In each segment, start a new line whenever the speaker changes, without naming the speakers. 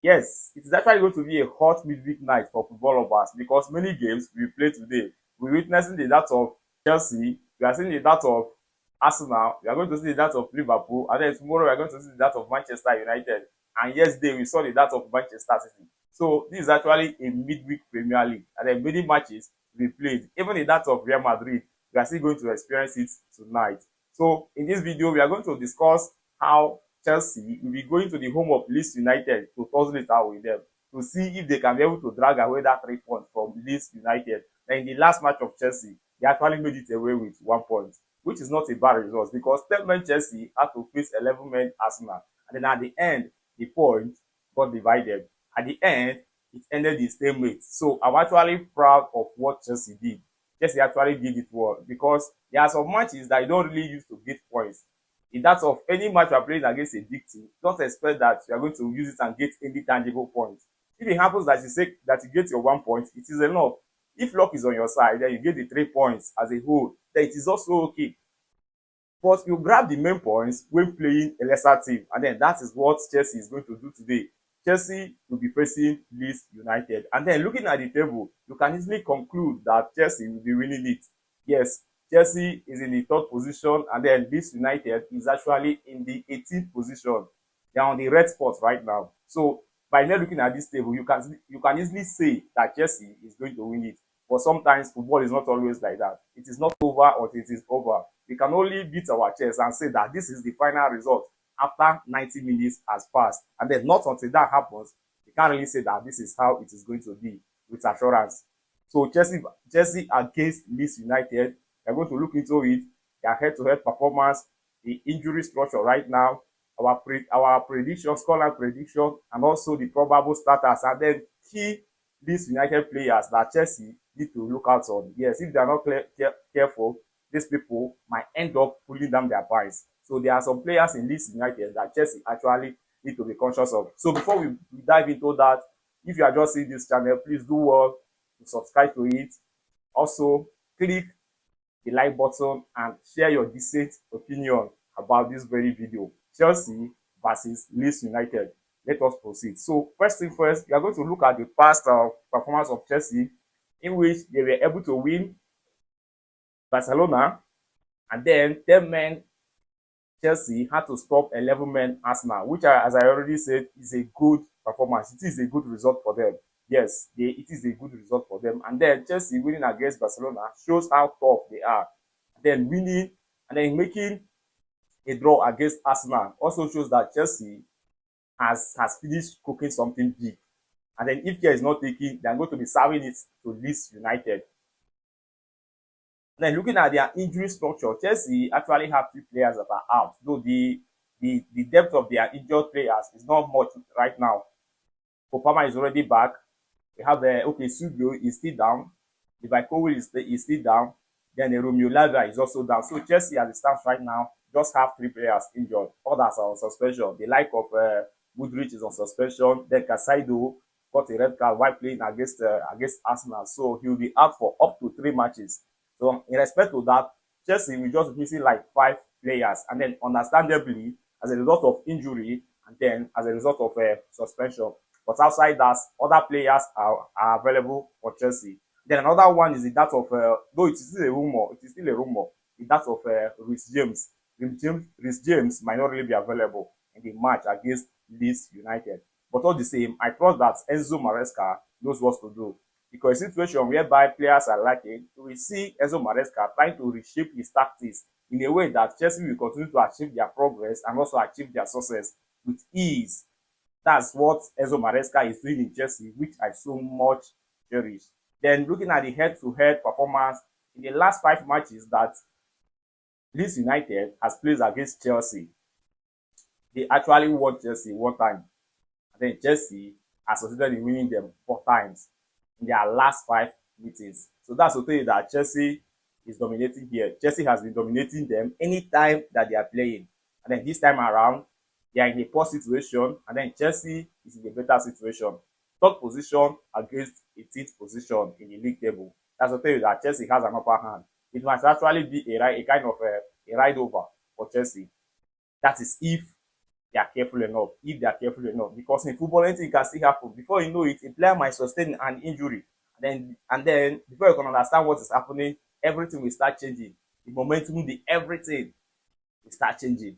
Yes, it is actually going to be a hot midweek night for football lovers because many games we play today. We're witnessing the that of Chelsea, we are seeing the that of Arsenal, we are going to see the that of Liverpool, and then tomorrow we are going to see the that of Manchester United. And yesterday we saw the that of Manchester City. So this is actually a midweek Premier League, and then many matches we played. Even the that of Real Madrid, we are still going to experience it tonight. So in this video, we are going to discuss how Chelsea will be going to the home of Leeds United to tussle it out with them to see if they can be able to drag away that 3 points from Leeds United. And in the last match of Chelsea, they actually made it away with 1 point, which is not a bad result because 10 men Chelsea had to face 11 men Arsenal. And then at the end, the point got divided. At the end, it ended the stalemate. So I'm actually proud of what Chelsea did. Chelsea actually did it well because there are some matches that you don't really use to get points. In that of any match you are playing against a big team, don't expect that you are going to use it and get any tangible points. If it happens that you say that you get your 1 point, it is enough. If luck is on your side, then you get the 3 points as a whole, then it is also okay. But you grab the main points when playing a lesser team, and then that is what Chelsea is going to do today. Chelsea will be facing Leeds United, and then looking at the table, you can easily conclude that Chelsea will be winning it. Yes, Chelsea is in the third position, and then Leeds United is actually in the 18th position. They are on the red spot right now. So by now looking at this table, you can easily say that Chelsea is going to win it. But sometimes football is not always like that. It is not over until it is over. We can only beat our chest and say that this is the final result after 90 minutes has passed. And then not until that happens, we can't really say that this is how it is going to be with assurance. So Chelsea against Leeds United, we're going to look into it, their head-to-head performance, the injury structure right now, our prediction, scoreline prediction, and also the probable starters, and then key Leeds United players that Chelsea need to look out on. Yes, if they are not careful, these people might end up pulling down their price. So there are some players in Leeds United that Chelsea actually need to be conscious of. So before we dive into that, if you are just seeing this channel, please do well to subscribe to it. Also, click the like button and share your decent opinion about this very video. Chelsea versus Leeds United. Let us proceed. So first thing first, we are going to look at the past performance of Chelsea, in which they were able to win Barcelona, and then 10 men Chelsea had to stop 11 men Arsenal, which, as I already said, is a good performance. It is a good result for them. Yes, it is a good result for them. And then Chelsea winning against Barcelona shows how tough they are. Then winning and then making a draw against Arsenal also shows that Chelsea has finished cooking something big. And then if care is not taken, they are going to be serving it to Leeds United. Then looking at their injury structure, Chelsea actually have 3 players that are out, though the depth of their injured players is not much right now. Kopama is already back. We have Sugio is still down. The Kowi is still down. Then Romeo Lavia is also down. So Chelsea, as it stands right now, just have 3 players injured. Others are on suspension. The like of Woodrich is on suspension. Then Casado got a red card while playing against Arsenal. So he will be out for up to 3 matches. So in respect to that, Chelsea will just be missing like 5 players. And then understandably, as a result of injury, and then as a result of suspension. But outside that, other players are available for Chelsea. Then another one is that of, though it is still a rumor, is that of Reece James. Reece James might not really be available in the match against Leeds United. But all the same, I trust that Enzo Maresca knows what to do. Because a situation whereby players are lacking, we see Enzo Maresca trying to reshape his tactics in a way that Chelsea will continue to achieve their progress and also achieve their success with ease. That's what Enzo Maresca is doing in Chelsea, which I so much cherish. Then looking at the head-to-head performance in the last 5 matches that Leeds United has played against Chelsea, they actually won Chelsea 1 time. And then Chelsea has succeeded in winning them 4 times in their last 5 meetings. So that's to tell you that Chelsea is dominating here. Chelsea has been dominating them anytime that they are playing. And then this time around, they are in a poor situation, and then Chelsea is in a better situation. 3rd position against 18th position in the league table. That's to tell you that Chelsea has an upper hand. It might actually be a kind of a ride over for Chelsea. That is if they are careful enough. If they are careful enough, because in football anything can still happen. Before you know it, a player might sustain an injury, and then before you can understand what is happening, everything will start changing. The momentum, the everything will start changing.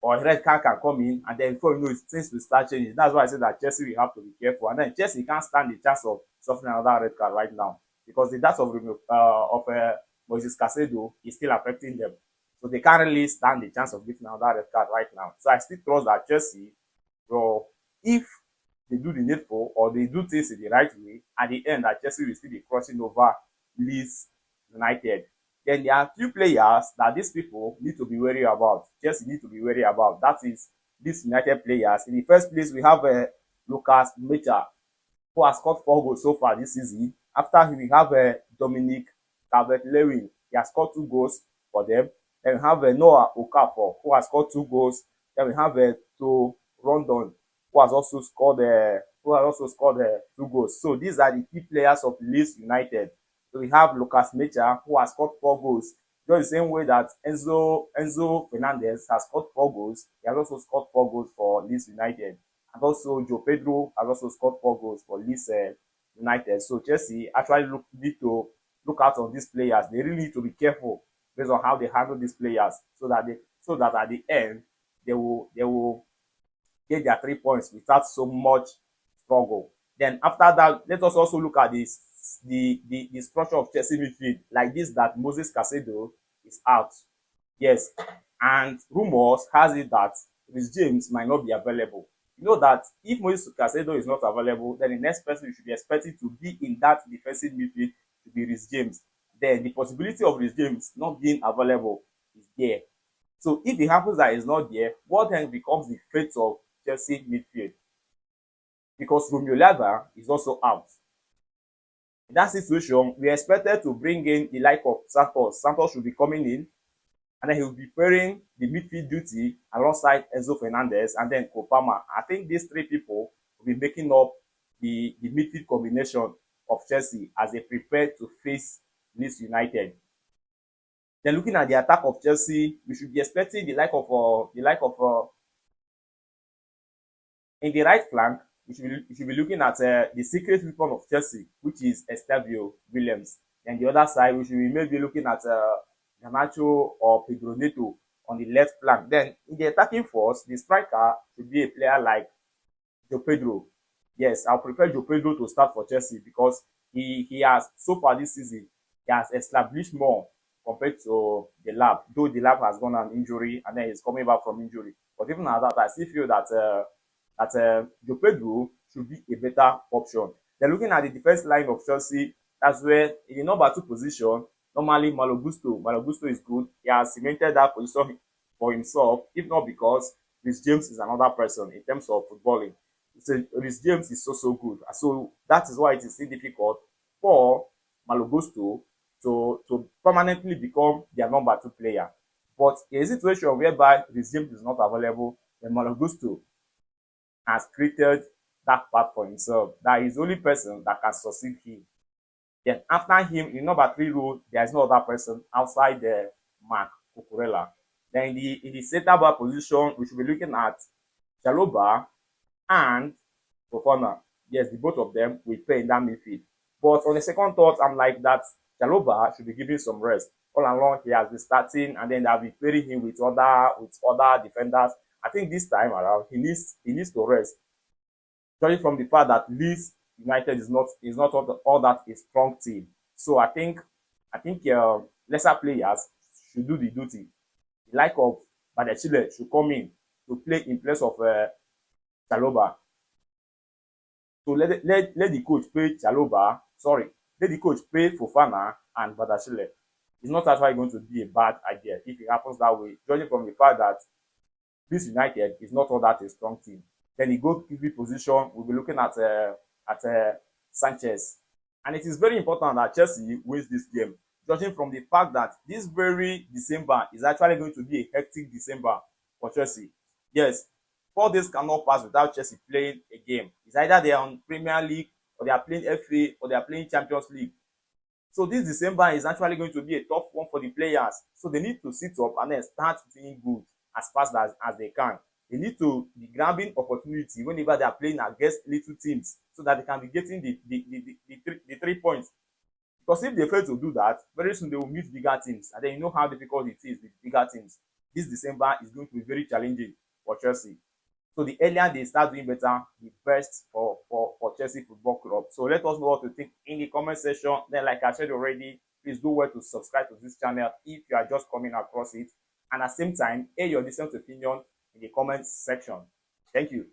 Or a red card can come in, and then before you know it, things will start changing. That's why I say that Chelsea will have to be careful. And then Chelsea can't stand the chance of suffering another red card right now, because the death of Moises Caicedo is still affecting them. So they can't really stand the chance of getting another red card right now. So I still trust that Chelsea, well, if they do the needful or they do things in the right way, at the end that Chelsea will still be crossing over Leeds United. Then there are few players that these people need to be wary about. Chelsea need to be wary about. That is these United players. In the first place, we have Lucas Mecha, who has scored 4 goals so far this season. After him, we have Dominic Calvert-Lewin. He has scored 2 goals for them. Then we have Noah Okafor, who has scored 2 goals. Then we have To Rondon, who has also scored 2 goals. So these are the key players of Leeds United. So we have Lucas Mecha, who has scored 4 goals. Just the same way that Enzo Fernandez has scored 4 goals, he has also scored 4 goals for Leeds United. And also Joe Pedro has also scored 4 goals for Leeds United. So Chelsea actually need to look out on these players. They really need to be careful based on how they handle these players, so that at the end they will get their 3 points without so much struggle. Then after that, let us also look at the structure of Chelsea midfield, like this, that Moses Caicedo is out. Yes, and rumors has it that Reece James might not be available. You know that if Moses Caicedo is not available, then the next person you should be expecting to be in that defensive midfield to be Reece James. Then the possibility of Reece James not being available is there. So if it happens that he's not there, what then becomes the fate of Chelsea midfield? Because Romeo Lavia is also out. In that situation, we expected to bring in the like of Santos. Santos should be coming in, and then he will be pairing the midfield duty alongside Enzo Fernandez and then Kopama. I think these 3 people will be making up the midfield combination of Chelsea as they prepare to face Leeds United. Then looking at the attack of Chelsea, we should be expecting the like of in the right flank. We should be looking at the secret weapon of Chelsea, which is Estavio Williams. Then the other side, we should be maybe looking at Garnacho or Pedro Neto on the left flank. Then in the attacking force, the striker should be a player like Joe Pedro. Yes, I'll prefer Joe Pedro to start for Chelsea, because he has, so far this season, he has established more compared to the lab. Though the lab has gone on injury and then he's coming back from injury. But even at that, I still feel that Joe Pedro should be a better option. Then looking at the defense line of Chelsea, that's where in the number 2 position, normally Malo Gusto is good. He has cemented that position for himself, if not because Reece James is another person in terms of footballing. Reece James is so good. So that is why it is still difficult for Malo Gusto to permanently become their number 2 player. But in a situation whereby Reece James is not available, then Malo Gusto has created that path for himself. That is the only person that can succeed him. Then after him, in number 3 role, there is no other person outside the Mark Cucurella. Then in the center back position, we should be looking at Chalobah and Fofana. Yes, the both of them will play in that midfield. But on the second thought, I'm like that Chalobah should be given some rest. All along, he has been starting, and then they'll be pairing him with other defenders. I think this time around, he needs to rest. Judging from the fact that Leeds United is not all that a strong team. So I think lesser players should do the duty. The like of Badachile should come in to play in place of Chalobah. So let the coach pay Chalobah. Sorry, let the coach pay Fofana and Badachile. It's not actually going to be a bad idea if it happens that way, judging from the fact that Leeds United is not all that a strong team. Then the goalkeeping position, we'll be looking at Sanchez. And it is very important that Chelsea wins this game, judging from the fact that this very December is actually going to be a hectic December for Chelsea. Yes, 4 days cannot pass without Chelsea playing a game. It's either they are on Premier League, or they are playing FA, or they are playing Champions League. So this December is actually going to be a tough one for the players. So they need to sit up and then start doing good as fast as they can. They need to be grabbing opportunity whenever they are playing against little teams so that they can be getting the 3 points. Because if they fail to do that, very soon they will meet bigger teams, and then you know how difficult it is with bigger teams. This December is going to be very challenging for Chelsea. So the earlier they start doing better, the best for Chelsea Football Club. So let us know what you think in the comment section. Then, like I said already, please do well to subscribe to this channel if you are just coming across it. And at the same time, air your decent opinion in the comment section. Thank you.